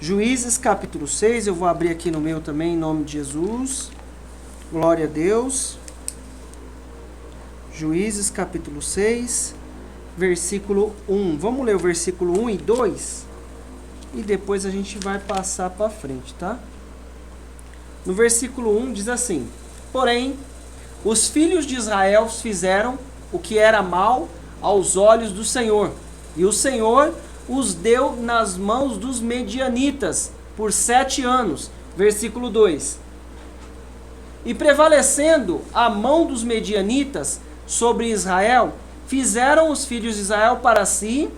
Juízes capítulo 6, eu vou abrir aqui no meu também, em nome de Jesus. Glória a Deus. Juízes capítulo 6, versículo 1. Vamos ler o versículo 1 e 2 e depois a gente vai passar para frente, tá? No versículo 1 diz assim: Porém, os filhos de Israel fizeram o que era mal aos olhos do Senhor, e o Senhor os deu nas mãos dos medianitas por 7 anos. Versículo 2. E prevalecendo a mão dos medianitas sobre Israel, fizeram os filhos de Israel para si,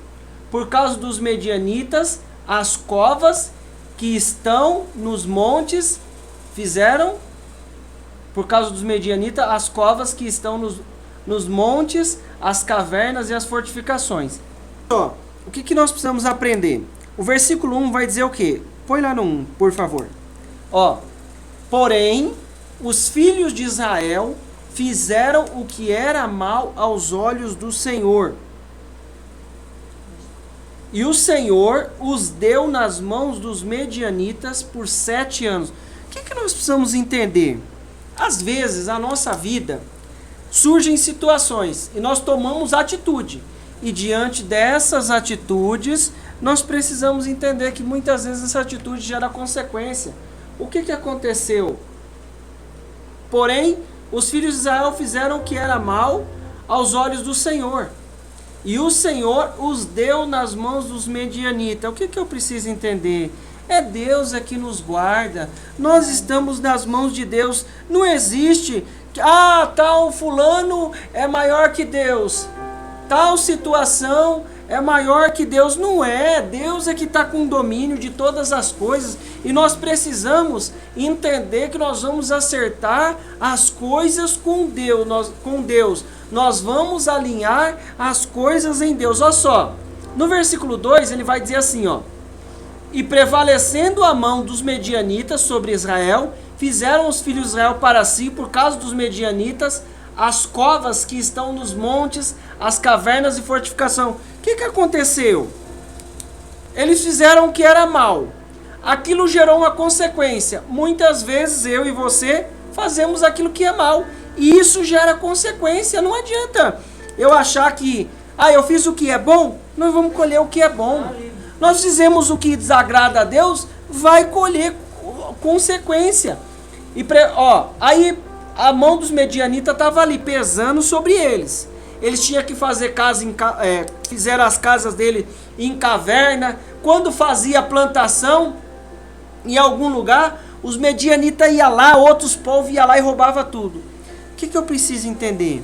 por causa dos medianitas, as covas que estão nos montes, fizeram, por causa dos medianitas, as covas que estão nos montes, as cavernas e as fortificações. Ó, o que nós precisamos aprender? O versículo 1 vai dizer o quê? Põe lá no 1, por favor. Ó, porém, os filhos de Israel fizeram o que era mal aos olhos do Senhor. E o Senhor os deu nas mãos dos medianitas por 7 anos. O que nós precisamos entender? Às vezes, na nossa vida, surgem situações e nós tomamos atitude. E diante dessas atitudes, nós precisamos entender que muitas vezes essa atitude gera consequência. O que aconteceu? Porém, os filhos de Israel fizeram o que era mal aos olhos do Senhor. E o Senhor os deu nas mãos dos medianitas. O que eu preciso entender? É Deus que nos guarda. Nós estamos nas mãos de Deus. Não existe, tal fulano é maior que Deus. Tal situação é maior que Deus. Não é. Deus é que está com domínio de todas as coisas. E nós precisamos entender que nós vamos acertar as coisas com Deus. Nós vamos alinhar as coisas em Deus. Olha só. No versículo 2 ele vai dizer assim, ó. E prevalecendo a mão dos medianitas sobre Israel, fizeram os filhos de Israel para si, por causa dos medianitas, as covas que estão nos montes, as cavernas e fortificação. O que aconteceu? Eles fizeram o que era mal. Aquilo gerou uma consequência. Muitas vezes eu e você fazemos aquilo que é mal. E isso gera consequência. Não adianta eu achar que, eu fiz o que é bom, nós vamos colher o que é bom. Nós fizemos o que desagrada a Deus, vai colher consequência. Aí a mão dos medianitas estava ali pesando sobre eles. Eles tinham que fazer casa, fizeram as casas dele em caverna. Quando fazia plantação em algum lugar, os medianitas iam lá, outros povos iam lá e roubavam tudo. O que eu preciso entender?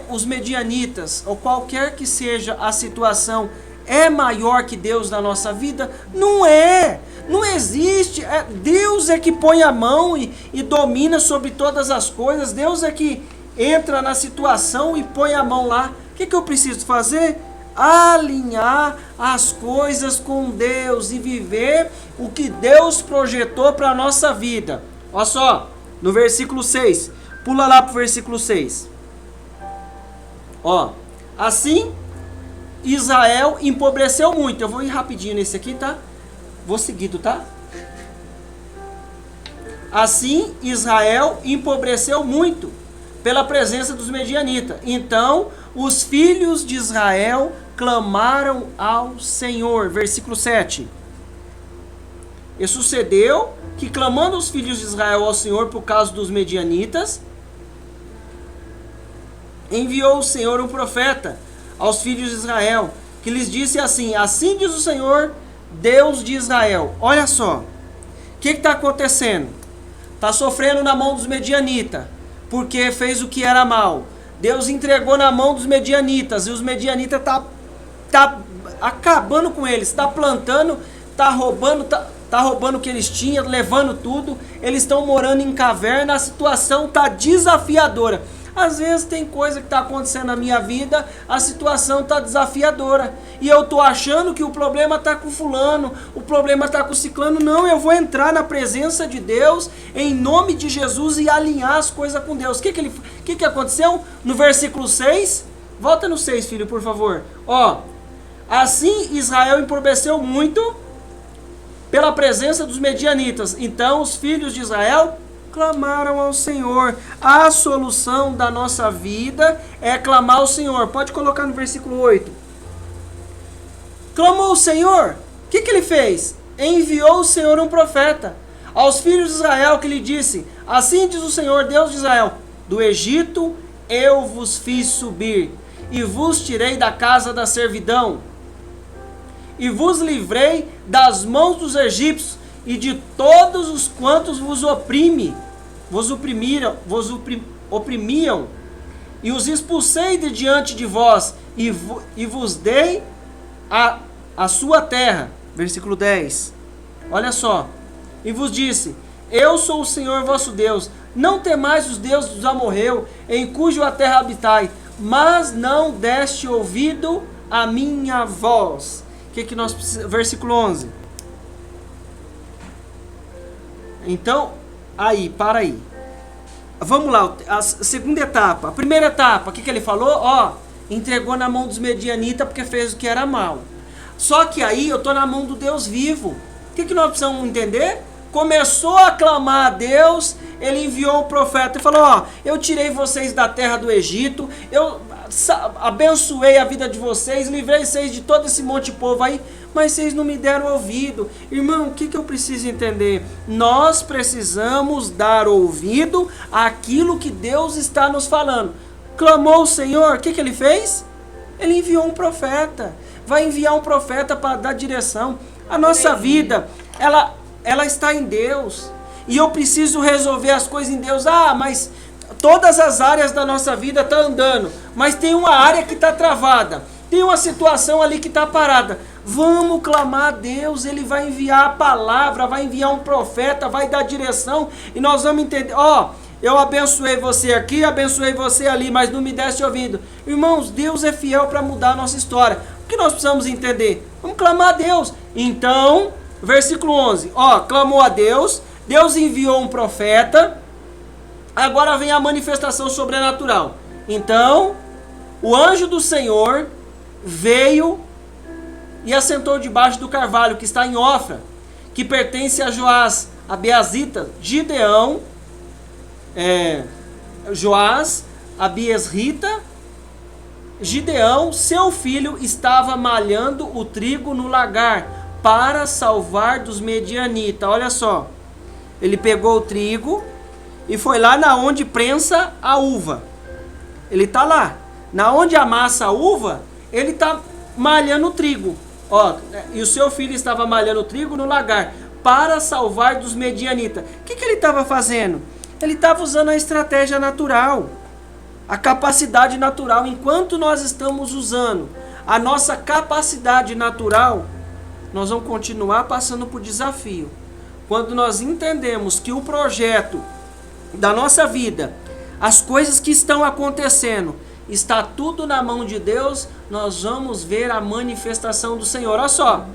Os medianitas, ou qualquer que seja a situação, é maior que Deus na nossa vida? Não é. Não existe. Deus é que põe a mão e domina sobre todas as coisas. Deus é que entra na situação e põe a mão lá. O que eu preciso fazer? Alinhar as coisas com Deus e viver o que Deus projetou para a nossa vida. Olha só, no versículo 6. Pula lá para o versículo 6. Assim Israel empobreceu muito. Eu vou ir rapidinho nesse aqui, tá? Vou seguido, tá? Assim Israel empobreceu muito pela presença dos medianitas. Então os filhos de Israel clamaram ao Senhor. Versículo 7. E sucedeu que, clamando os filhos de Israel ao Senhor por causa dos medianitas, enviou o Senhor um profeta aos filhos de Israel, que lhes disse assim: assim diz o Senhor, Deus de Israel. Olha só, o que está acontecendo? Está sofrendo na mão dos medianitas, porque fez o que era mal. Deus entregou na mão dos medianitas, e os medianitas tá acabando com eles, está plantando, está roubando o que eles tinham, levando tudo. Eles estão morando em caverna, a situação está desafiadora. Às vezes tem coisa que está acontecendo na minha vida, a situação está desafiadora. E eu estou achando que o problema está com fulano, o problema está com o ciclano. Não, eu vou entrar na presença de Deus, em nome de Jesus, e alinhar as coisas com Deus. O que aconteceu? No versículo 6, volta no 6, filho, por favor. Assim Israel empobreceu muito pela presença dos medianitas. Então os filhos de Israel clamaram ao Senhor. A solução da nossa vida é clamar ao Senhor. Pode colocar no versículo 8. Clamou o Senhor. O que ele fez? Enviou o Senhor um profeta aos filhos de Israel, que lhe disse: assim diz o Senhor, Deus de Israel: do Egito eu vos fiz subir, e vos tirei da casa da servidão, e vos livrei das mãos dos egípcios e de todos os quantos vos oprimiam, e os expulsei de diante de vós, e vos dei a sua terra. Versículo 10. Olha só. E vos disse: eu sou o Senhor vosso Deus. Não temais os deuses dos amorreus, em cuja terra habitai, mas não deste ouvido à minha voz. Que nós precisamos? Versículo 11. Então, para aí. Vamos lá, a segunda etapa. A primeira etapa, o que ele falou? Entregou na mão dos medianitas porque fez o que era mal. Só que aí eu estou na mão do Deus vivo. O que nós precisamos entender? Começou a clamar a Deus, ele enviou o profeta e falou: eu tirei vocês da terra do Egito, eu abençoei a vida de vocês, livrei vocês de todo esse monte de povo aí, mas vocês não me deram ouvido. Irmão, o que eu preciso entender? Nós precisamos dar ouvido àquilo que Deus está nos falando. Clamou o Senhor, o que ele fez? Ele enviou um profeta. Vai enviar um profeta para dar direção. A nossa vida, ela está em Deus. E eu preciso resolver as coisas em Deus. Mas todas as áreas da nossa vida estão andando. Mas tem uma área que está travada. Tem uma situação ali que está parada. Vamos clamar a Deus. Ele vai enviar a palavra, vai enviar um profeta, vai dar direção. E nós vamos entender. Eu abençoei você aqui, abençoei você ali, mas não me deste ouvido. Irmãos, Deus é fiel para mudar a nossa história. O que nós precisamos entender? Vamos clamar a Deus. Então, versículo 11. Clamou a Deus. Deus enviou um profeta. Agora vem a manifestação sobrenatural. Então, o anjo do Senhor veio e assentou debaixo do carvalho que está em Ofra, que pertence a Joás, a Beazita, Gideão, Joás, a Biesrita. Gideão, seu filho, estava malhando o trigo no lagar para salvar dos medianitas. Olha só, ele pegou o trigo e foi lá na onde prensa a uva. Ele está lá, na onde amassa a uva, ele está malhando o trigo. E o seu filho estava malhando o trigo no lagar para salvar dos medianitas. O que ele estava fazendo? Ele estava usando a estratégia natural, a capacidade natural. Enquanto nós estamos usando a nossa capacidade natural, nós vamos continuar passando por desafio. Quando nós entendemos que o projeto da nossa vida, as coisas que estão acontecendo, está tudo na mão de Deus, nós vamos ver a manifestação do Senhor. Olha só,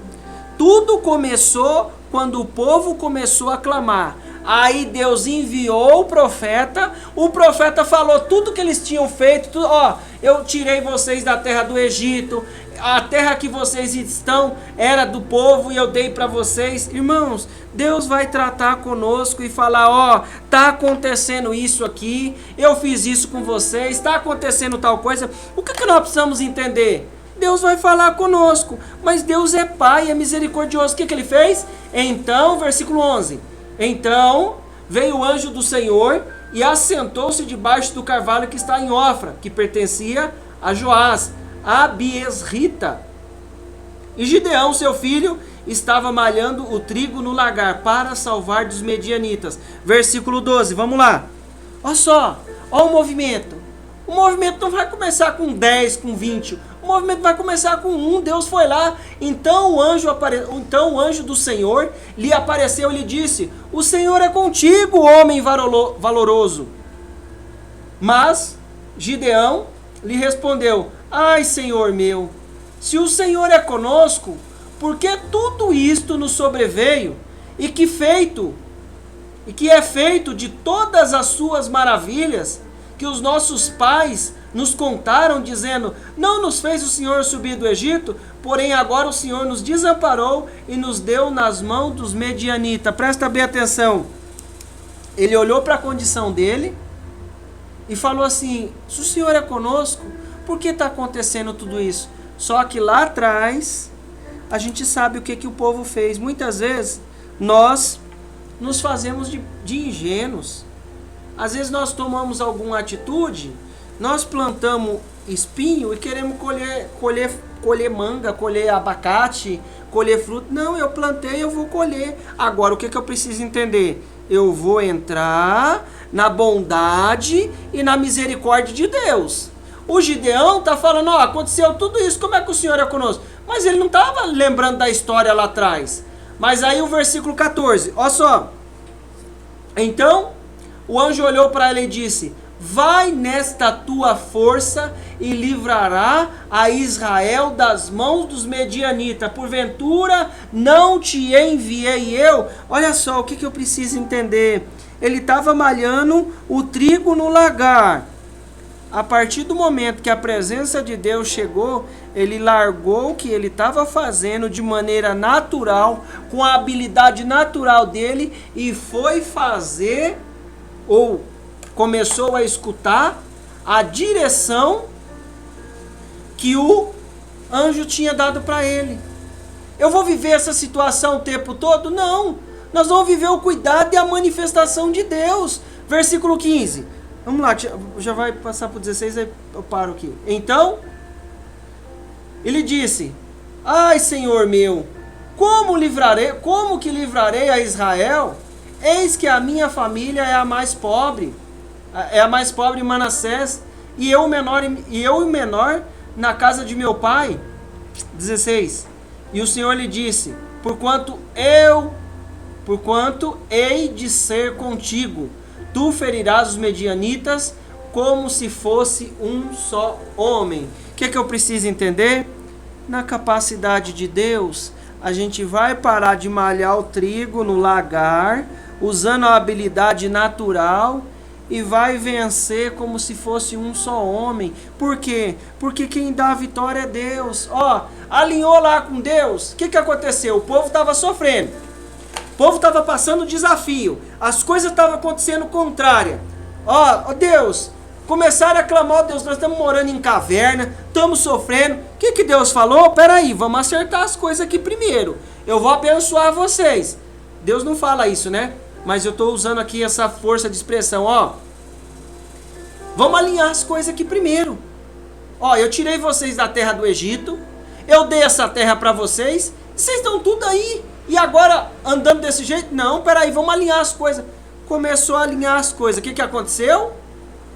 tudo começou quando o povo começou a clamar. Aí Deus enviou o profeta falou tudo que eles tinham feito, eu tirei vocês da terra do Egito, a terra que vocês estão era do povo e eu dei para vocês. Irmãos, Deus vai tratar conosco e falar: tá acontecendo isso aqui, eu fiz isso com vocês, está acontecendo tal coisa. O que nós precisamos entender? Deus vai falar conosco, mas Deus é Pai, é misericordioso. O que ele fez? Então, versículo 11. Então veio o anjo do Senhor e assentou-se debaixo do carvalho que está em Ofra, que pertencia a Joás, a Biesrita. E Gideão, seu filho, estava malhando o trigo no lagar para salvar dos medianitas. Versículo 12, vamos lá. Olha só, olha o movimento. O movimento não vai começar com 10, com 20. O movimento vai começar com 1. Deus foi lá. Então o anjo do Senhor lhe apareceu e lhe disse: o Senhor é contigo, homem valoroso. Mas Gideão lhe respondeu: ai, Senhor meu, se o Senhor é conosco, por que tudo isto nos sobreveio? E que é feito de todas as suas maravilhas que os nossos pais nos contaram, dizendo: não nos fez o Senhor subir do Egito, porém agora o Senhor nos desamparou e nos deu nas mãos dos medianitas. Presta bem atenção. Ele olhou para a condição dele e falou assim: se o Senhor é conosco, por que está acontecendo tudo isso? Só que lá atrás, a gente sabe o que o povo fez. Muitas vezes, nós nos fazemos de ingênuos. Às vezes nós tomamos alguma atitude, nós plantamos espinho e queremos colher manga, colher abacate, colher fruto. Não, eu plantei, eu vou colher. Agora, o que eu preciso entender? Eu vou entrar na bondade e na misericórdia de Deus. O Gideão está falando: ó, aconteceu tudo isso, como é que o Senhor é conosco? Mas ele não estava lembrando da história lá atrás. Mas aí o versículo 14, olha só. Então, o anjo olhou para ele e disse: vai nesta tua força e livrará a Israel das mãos dos medianitas. Porventura não te enviei eu? Olha só o que eu preciso entender. Ele estava malhando o trigo no lagar. A partir do momento que a presença de Deus chegou, ele largou o que ele estava fazendo de maneira natural, com a habilidade natural dele, e foi fazer, ou começou a escutar, a direção que o anjo tinha dado para ele. Eu vou viver essa situação o tempo todo? Não. Nós vamos viver o cuidado e a manifestação de Deus. Versículo 15. Vamos lá, já vai passar para o 16, aí eu paro aqui. Então, ele disse: ai, Senhor meu, como que livrarei a Israel? Eis que a minha família é a mais pobre em Manassés, e eu o menor na casa de meu pai. 16. E o Senhor lhe disse: porquanto hei de ser contigo, tu ferirás os medianitas como se fosse um só homem. O que eu preciso entender? Na capacidade de Deus, a gente vai parar de malhar o trigo no lagar, usando a habilidade natural, e vai vencer como se fosse um só homem. Por quê? Porque quem dá a vitória é Deus. Ó, alinhou lá com Deus, o que aconteceu? O povo estava sofrendo. O povo estava passando desafio. As coisas estavam acontecendo contrária. Ó, Deus, começaram a clamar: ó Deus, nós estamos morando em caverna, estamos sofrendo. O que Deus falou? Peraí, vamos acertar as coisas aqui primeiro. Eu vou abençoar vocês. Deus não fala isso, né? Mas eu estou usando aqui essa força de expressão. Ó, vamos alinhar as coisas aqui primeiro. Ó, eu tirei vocês da terra do Egito, eu dei essa terra para vocês, vocês estão tudo aí. E agora, andando desse jeito? Não, peraí, vamos alinhar as coisas. Começou a alinhar as coisas. O que aconteceu?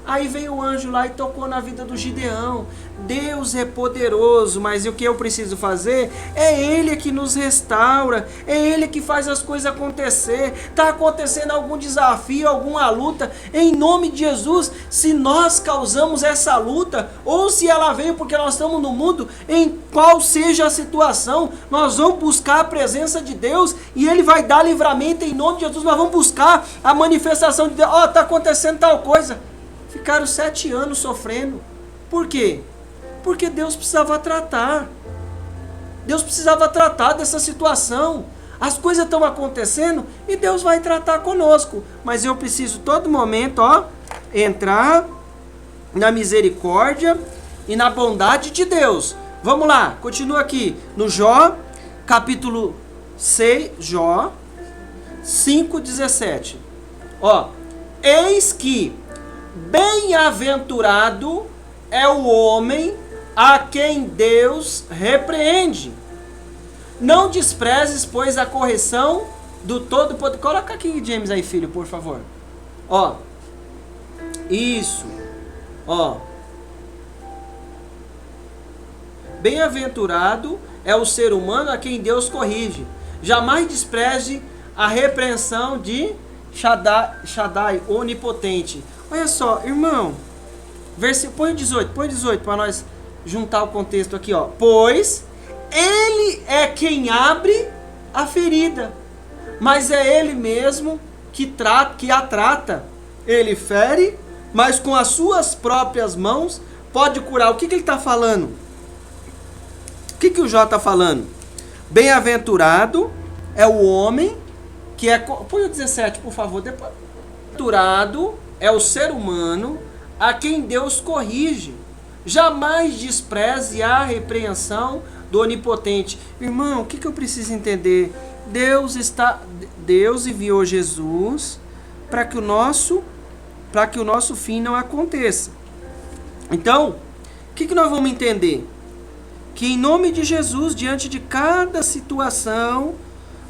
Aí veio o anjo lá e tocou na vida do Gideão. Deus é poderoso, mas o que eu preciso fazer? É Ele que nos restaura, é Ele que faz as coisas acontecer. Está acontecendo algum desafio, alguma luta, em nome de Jesus, se nós causamos essa luta, ou se ela veio porque nós estamos no mundo, em qual seja a situação, nós vamos buscar a presença de Deus, e Ele vai dar livramento em nome de Jesus. Nós vamos buscar a manifestação de Deus. Ó, está acontecendo tal coisa. Ficaram 7 anos sofrendo. Por quê? Porque Deus precisava tratar. Deus precisava tratar dessa situação. As coisas estão acontecendo e Deus vai tratar conosco. Mas eu preciso todo momento, ó, entrar na misericórdia e na bondade de Deus. Vamos lá, continua aqui no Jó, capítulo 6, Jó 5:17. Ó, eis que bem-aventurado é o homem a quem Deus repreende. Não desprezes, pois, a correção do Todo-Poderoso. Coloca aqui, James, aí, filho, por favor. Ó, isso, ó. Bem-aventurado é o ser humano a quem Deus corrige. Jamais despreze a repreensão de Shaddai, onipotente. Olha só, irmão, põe 18 para nós juntar o contexto aqui, ó. Pois Ele é quem abre a ferida, mas é Ele mesmo que a trata. Ele fere, mas com as suas próprias mãos pode curar. O que ele está falando? O que o Jó está falando? Bem-aventurado é o homem que é... Põe o 17, por favor. Bem-aventurado é o ser humano a quem Deus corrige. Jamais despreze a repreensão do Onipotente. Irmão, o que eu preciso entender? Deus enviou Jesus para que o nosso fim não aconteça. Então, o que nós vamos entender? Que em nome de Jesus, diante de cada situação,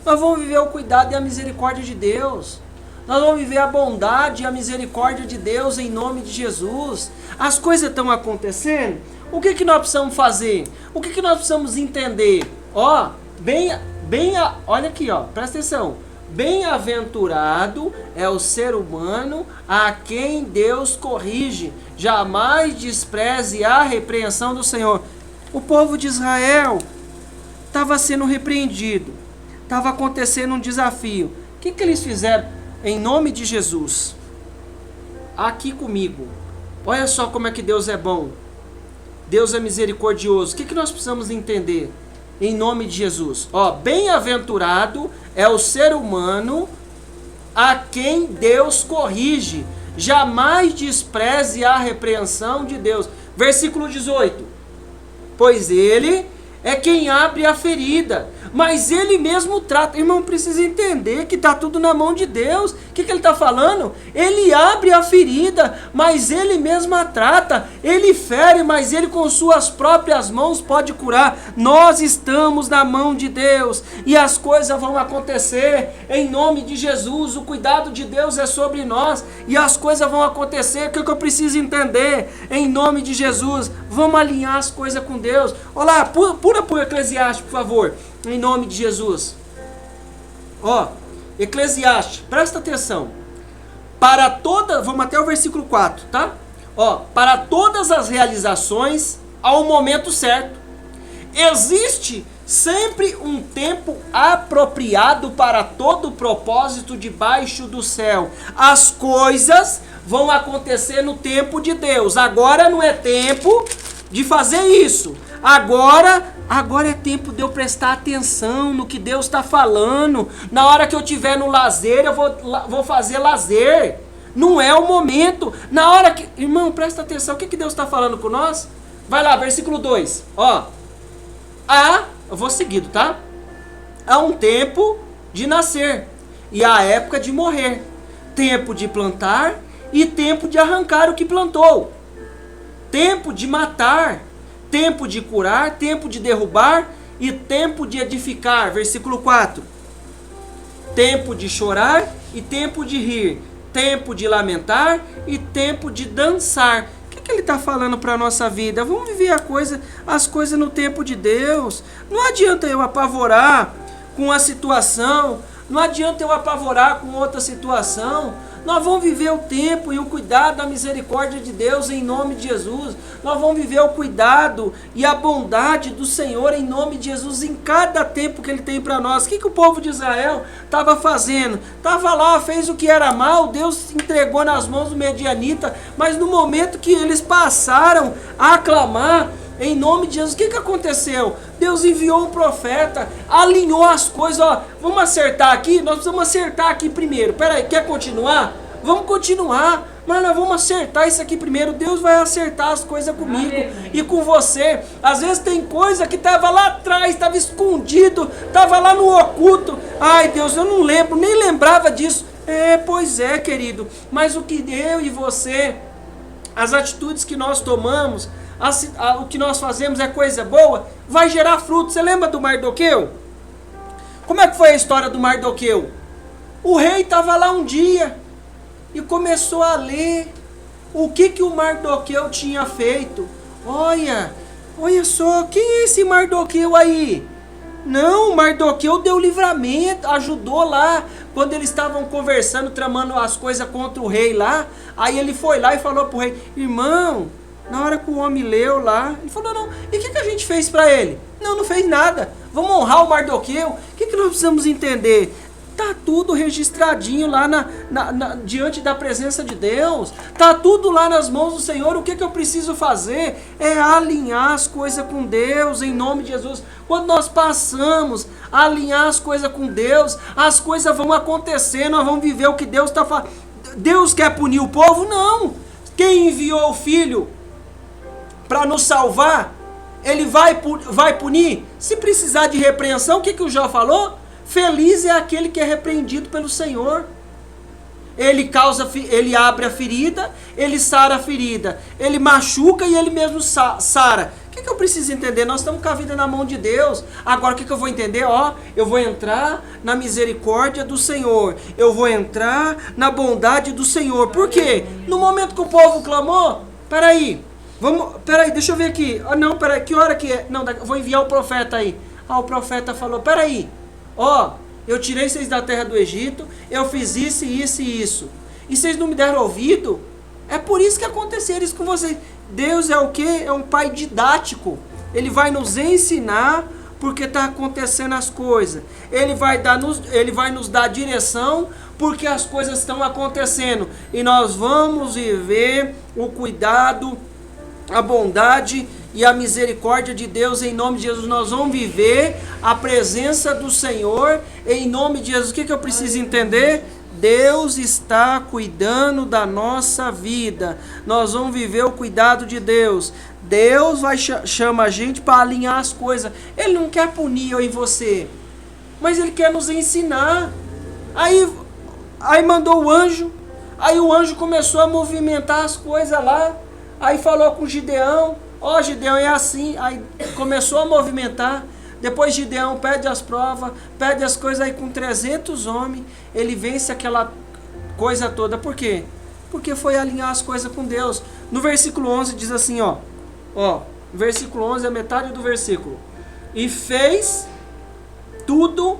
nós vamos viver o cuidado e a misericórdia de Deus. Nós vamos viver a bondade e a misericórdia de Deus em nome de Jesus. As coisas estão acontecendo. O que nós precisamos fazer? O que nós precisamos entender? Olha aqui, presta atenção. Bem-aventurado é o ser humano a quem Deus corrige. Jamais despreze a repreensão do Senhor. O povo de Israel estava sendo repreendido. Estava acontecendo um desafio. O que eles fizeram? Em nome de Jesus, aqui comigo, olha só como é que Deus é bom, Deus é misericordioso. O que nós precisamos entender? Em nome de Jesus, bem-aventurado é o ser humano a quem Deus corrige, jamais despreze a repreensão de Deus. Versículo 18, pois ele é quem abre a ferida, mas ele mesmo trata. Irmão, precisa entender que está tudo na mão de Deus. O que ele está falando? Ele abre a ferida, mas ele mesmo a trata. Ele fere, mas ele com suas próprias mãos pode curar. Nós estamos na mão de Deus e as coisas vão acontecer em nome de Jesus. O cuidado de Deus é sobre nós e as coisas vão acontecer. O que eu preciso entender? Em nome de Jesus, vamos alinhar as coisas com Deus. Olá, pula para o Eclesiastes, por favor. Em nome de Jesus. Eclesiastes, presta atenção. Vamos até o versículo 4, tá? Para todas as realizações há um momento certo. Existe sempre um tempo apropriado para todo propósito debaixo do céu. As coisas vão acontecer no tempo de Deus. Agora não é tempo de fazer isso. Agora é tempo de eu prestar atenção no que Deus está falando. Na hora que eu estiver no lazer, eu vou fazer lazer. Não é o momento. Na hora que... Irmão, presta atenção. O que Deus está falando com nós? Vai lá, versículo 2. Eu vou seguido, tá? Há um tempo de nascer e há época de morrer. Tempo de plantar e tempo de arrancar o que plantou. Tempo de matar, tempo de curar, tempo de derrubar e tempo de edificar. Versículo 4. Tempo de chorar e tempo de rir. Tempo de lamentar e tempo de dançar. O que ele está falando para a nossa vida? Vamos viver as coisas no tempo de Deus. Não adianta eu apavorar com a situação. Não adianta eu apavorar com outra situação. Nós vamos viver o tempo e o cuidado da misericórdia de Deus em nome de Jesus. Nós vamos viver o cuidado e a bondade do Senhor em nome de Jesus em cada tempo que Ele tem para nós. O que o povo de Israel estava fazendo? Estava lá, fez o que era mal, Deus entregou nas mãos do medianita, mas no momento que eles passaram a clamar em nome de Jesus, o que aconteceu? Deus enviou um profeta, alinhou as coisas. Vamos acertar aqui? Nós precisamos acertar aqui primeiro. Peraí, quer continuar? Vamos continuar, mas nós vamos acertar isso aqui primeiro. Deus vai acertar as coisas comigo e com você. Às vezes tem coisa que estava lá atrás, estava escondido, estava lá no oculto. Ai Deus, eu não lembro, nem lembrava disso. Pois é, querido, mas o que eu e você, as atitudes que nós tomamos, o que nós fazemos é coisa boa, vai gerar fruto. Você lembra do Mardoqueu? Como é que foi a história do Mardoqueu? O rei estava lá um dia e começou a ler o que o Mardoqueu tinha feito. Olha só, quem é esse Mardoqueu aí? Não, o Mardoqueu deu livramento, ajudou lá, quando eles estavam conversando, tramando as coisas contra o rei lá. Aí ele foi lá e falou pro rei: irmão, na hora que o homem leu lá, ele falou: não, e o que a gente fez para ele? Não fez nada, vamos honrar o Mardoqueu. O que nós precisamos entender? tá tudo registradinho lá diante da presença de Deus. Tá tudo lá nas mãos do Senhor. O que eu preciso fazer é alinhar as coisas com Deus, em nome de Jesus. Quando nós passamos a alinhar as coisas com Deus, as coisas vão acontecer, nós vamos viver o que Deus está fazendo. Deus quer punir o povo? Não. Quem enviou o Filho para nos salvar, ele vai punir? Se precisar de repreensão, o que o Jó falou? Feliz é aquele que é repreendido pelo Senhor. Ele abre a ferida, ele sara a ferida, ele machuca e ele mesmo sara. O que eu preciso entender? Nós estamos com a vida na mão de Deus. Agora o que eu vou entender? Eu vou entrar na misericórdia do Senhor. Eu vou entrar na bondade do Senhor. Por quê? No momento que o povo clamou, peraí, deixa eu ver aqui. Não, peraí, que hora que é? Não, vou enviar o profeta aí. O profeta falou, peraí, eu tirei vocês da terra do Egito, eu fiz isso, isso e isso. E vocês não me deram ouvido? É por isso que aconteceu isso com vocês. Deus é o quê? É um pai didático. Ele vai nos ensinar porque está acontecendo as coisas. Ele vai nos dar direção porque as coisas estão acontecendo. E nós vamos viver o cuidado, a bondade e a misericórdia de Deus em nome de Jesus. Nós vamos viver a presença do Senhor em nome de Jesus. O que eu preciso entender? Deus está cuidando da nossa vida. Nós vamos viver o cuidado de Deus. Deus chama a gente para alinhar as coisas. Ele não quer punir eu e você, mas Ele quer nos ensinar. Aí mandou o anjo. Aí o anjo começou a movimentar as coisas lá. Aí falou com Gideão. Gideão, é assim. Aí começou a movimentar. Depois Gideão pede as provas, pede as coisas. Aí com 300 homens, ele vence aquela coisa toda. Por quê? Porque foi alinhar as coisas com Deus. No versículo 11 diz assim, versículo 11 é metade do versículo. E fez tudo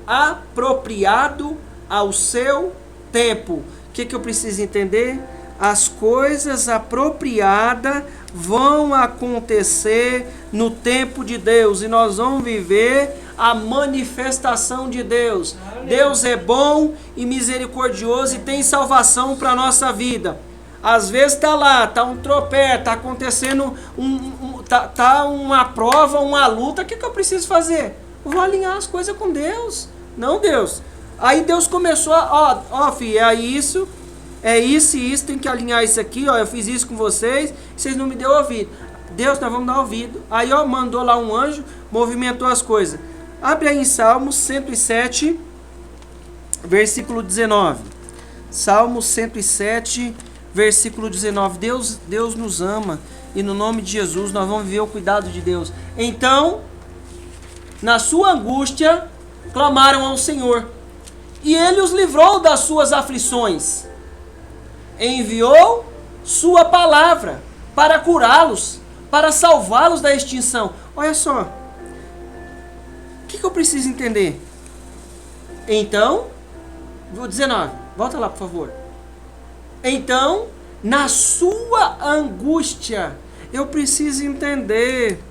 apropriado ao seu tempo. O que eu preciso entender? As coisas apropriadas vão acontecer no tempo de Deus e nós vamos viver a manifestação de Deus. Deus é bom e misericordioso e tem salvação para a nossa vida. Às vezes está lá, está um tropé, está acontecendo tá uma prova, uma luta. O que eu preciso fazer? Eu vou alinhar as coisas com Deus. Não, Deus. Aí Deus começou filho, é isso e isso, tem que alinhar isso aqui, eu fiz isso com vocês não me deu ouvido. Deus, nós vamos dar ouvido. Aí, mandou lá um anjo, movimentou as coisas. Abre aí em Salmos 107, versículo 19. Salmos 107, versículo 19. Deus nos ama e no nome de Jesus nós vamos viver o cuidado de Deus. Então, na sua angústia, clamaram ao Senhor e Ele os livrou das suas aflições. Enviou sua palavra para curá-los, para salvá-los da extinção. Olha só, o que eu preciso entender? Então, 19, volta lá por favor. Então, na sua angústia, eu preciso entender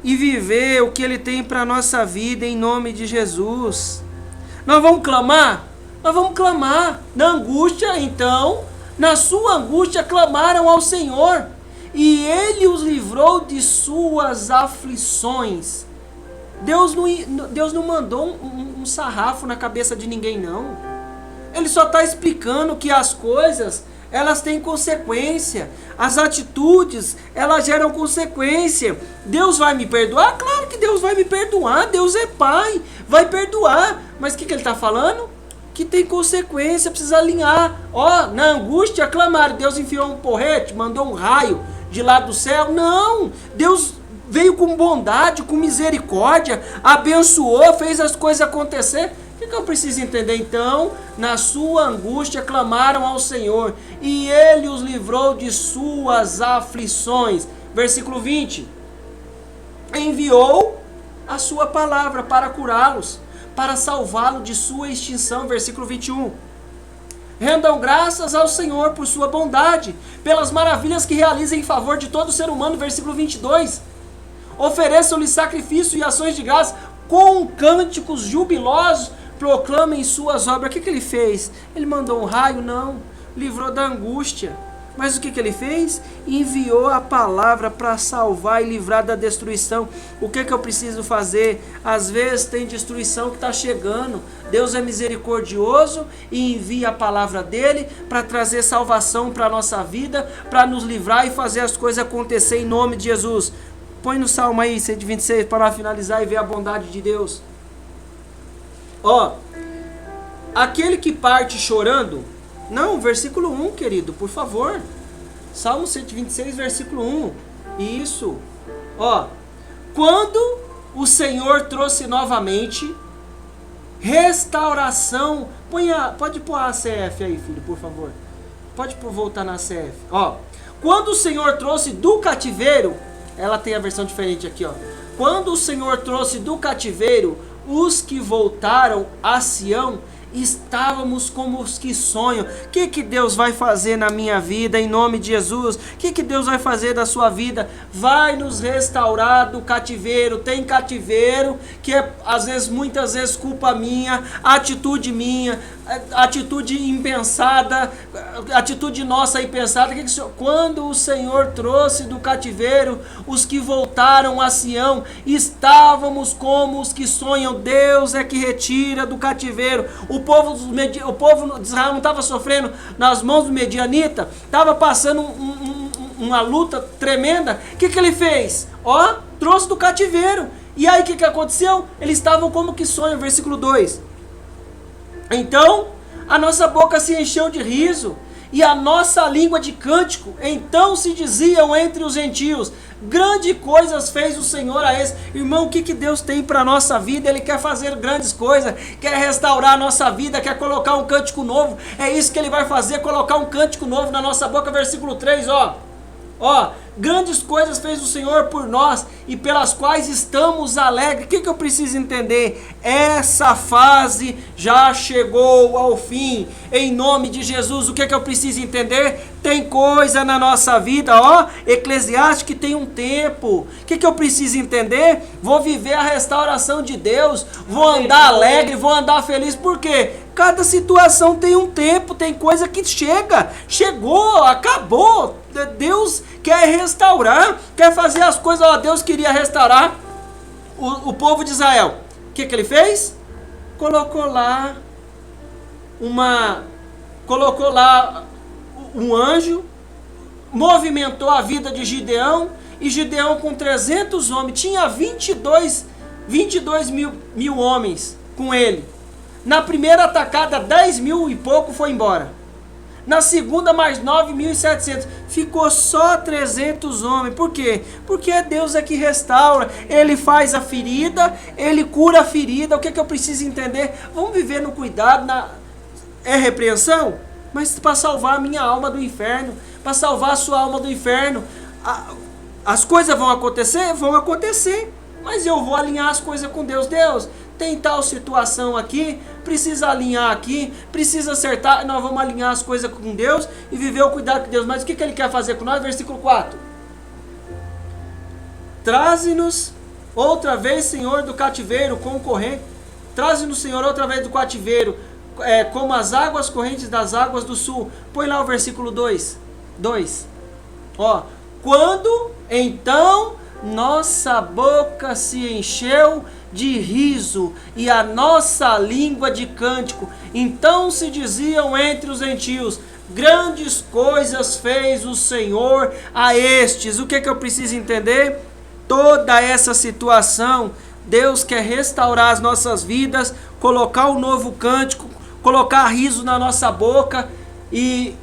e viver o que Ele tem para a nossa vida em nome de Jesus. Nós vamos clamar? Nós vamos clamar. Na angústia, então, na sua angústia clamaram ao Senhor e Ele os livrou de suas aflições. Deus não mandou um sarrafo na cabeça de ninguém, não. Ele só está explicando que as coisas, elas têm consequência. As atitudes, elas geram consequência. Deus vai me perdoar? Claro que Deus vai me perdoar. Deus é Pai, vai perdoar. Mas o que Ele está falando? Que tem consequência, precisa alinhar. Na angústia clamaram, Deus enfiou um porrete, mandou um raio de lá do céu. Não, Deus veio com bondade, com misericórdia, abençoou, fez as coisas acontecer. O que eu preciso entender então? Na sua angústia clamaram ao Senhor e Ele os livrou de suas aflições. Versículo 20. Enviou a sua palavra para curá-los, para salvá-lo de sua extinção. Versículo 21. Rendam graças ao Senhor por sua bondade, pelas maravilhas que realiza em favor de todo ser humano. Versículo 22. Ofereçam-lhe sacrifício e ações de graça com cânticos jubilosos, proclamem suas obras. O que ele fez? Ele mandou um raio? Não. Livrou da angústia. Mas o que ele fez? Enviou a palavra para salvar e livrar da destruição. O que eu preciso fazer? Às vezes tem destruição que está chegando. Deus é misericordioso e envia a palavra dele para trazer salvação para a nossa vida, para nos livrar e fazer as coisas acontecer em nome de Jesus. Põe no Salmo aí, 126, para finalizar e ver a bondade de Deus. Ó, aquele que parte chorando... Não, versículo 1, querido, por favor. Salmo 126, versículo 1. Isso. Ó, quando o Senhor trouxe novamente restauração... Pode pôr a CF aí, filho, por favor. Pode voltar na CF. Ó, quando o Senhor trouxe do cativeiro... Ela tem a versão diferente aqui, ó. Quando o Senhor trouxe do cativeiro os que voltaram a Sião... Estávamos como os que sonham. O que Deus vai fazer na minha vida em nome de Jesus? O que Deus vai fazer da sua vida? Vai nos restaurar do cativeiro. Tem cativeiro que é às vezes, muitas vezes culpa minha, atitude minha, atitude impensada, atitude nossa impensada. Quando o Senhor trouxe do cativeiro os que voltaram a Sião, estávamos como os que sonham. Deus é que retira do cativeiro. O povo de Israel não estava sofrendo nas mãos do medianita, estava passando uma luta tremenda. O que ele fez? Ó, trouxe do cativeiro. E aí o que aconteceu? Eles estavam como que sonham, versículo 2. Então a nossa boca se encheu de riso e a nossa língua de cântico. Então se diziam entre os gentios: grandes coisas fez o Senhor a esse. Irmão, o que Deus tem para a nossa vida? Ele quer fazer grandes coisas, quer restaurar a nossa vida, quer colocar um cântico novo. É isso que Ele vai fazer, colocar um cântico novo na nossa boca. Versículo 3, ó, grandes coisas fez o Senhor por nós e pelas quais estamos alegres. O que eu preciso entender? Essa fase já chegou ao fim. Em nome de Jesus, o que eu preciso entender? Tem coisa na nossa vida, ó, Eclesiastes, que tem um tempo. O que eu preciso entender? Vou viver a restauração de Deus, vou andar alegre, vou andar feliz. Por quê? Cada situação tem um tempo, tem coisa que chegou, acabou. Deus quer restaurar, quer fazer as coisas. Ó, Deus queria restaurar o povo de Israel. O que Ele fez? Colocou lá um anjo, movimentou a vida de Gideão, e Gideão com 300 homens, tinha 22 mil homens com ele. Na primeira atacada, 10 mil e pouco foi embora. Na segunda, mais 9.700. Ficou só 300 homens. Por quê? Porque é Deus que restaura. Ele faz a ferida, Ele cura a ferida. O que eu preciso entender? Vamos viver no cuidado. É repreensão? Mas para salvar a minha alma do inferno, para salvar a sua alma do inferno. As coisas vão acontecer? Vão acontecer. Mas eu vou alinhar as coisas com Deus. Deus, tem tal situação aqui, precisa alinhar aqui, precisa acertar. Nós vamos alinhar as coisas com Deus e viver o cuidado com Deus. Mas o que Ele quer fazer com nós? Versículo 4. Traze-nos outra vez, Senhor, do cativeiro concorrente. Traze-nos, Senhor, outra vez do cativeiro, como as águas correntes das águas do sul. Põe lá o versículo 2. Ó, quando então nossa boca se encheu de riso e a nossa língua de cântico. Então se diziam entre os gentios: grandes coisas fez o Senhor a estes. O que eu preciso entender? Toda essa situação, Deus quer restaurar as nossas vidas, colocar um novo cântico, colocar riso na nossa boca, e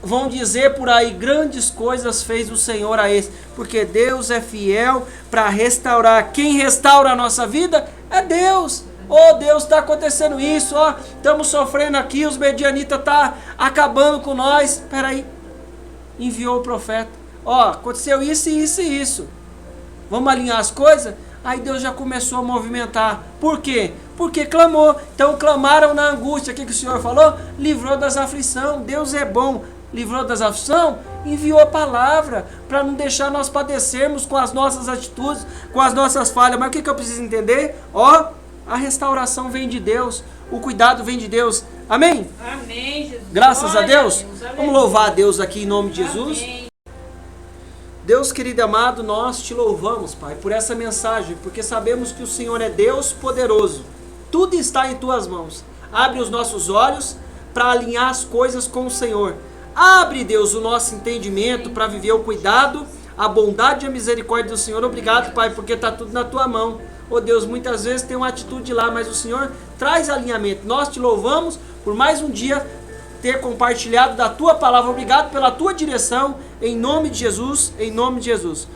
vão dizer por aí: grandes coisas fez o Senhor a esse. Porque Deus é fiel para restaurar. Quem restaura a nossa vida é Deus. Deus, está acontecendo isso, estamos sofrendo aqui, os medianitas estão acabando com nós. Espera aí, enviou o profeta. Aconteceu isso e isso e isso. Vamos alinhar as coisas? Aí Deus já começou a movimentar. Por quê? Porque clamou. Então clamaram na angústia. O que o Senhor falou? Livrou das aflições. Deus é bom. Livrou das aflições, enviou a palavra para não deixar nós padecermos com as nossas atitudes, com as nossas falhas. Mas o que eu preciso entender? A restauração vem de Deus. o cuidado vem de Deus. Amém? Amém, Jesus. Graças a Glória Deus. Aleluia. Vamos louvar a Deus aqui em nome de Jesus. Amém. Deus querido e amado, nós te louvamos, Pai, por essa mensagem, porque sabemos que o Senhor é Deus poderoso. Tudo está em tuas mãos. Abre os nossos olhos para alinhar as coisas com o Senhor. Abre, Deus, o nosso entendimento para viver o cuidado, a bondade e a misericórdia do Senhor. Obrigado, Pai, porque está tudo na tua mão. Oh Deus, muitas vezes tem uma atitude lá, mas o Senhor traz alinhamento. Nós te louvamos por mais um dia ter compartilhado da tua palavra. Obrigado pela tua direção, em nome de Jesus, em nome de Jesus.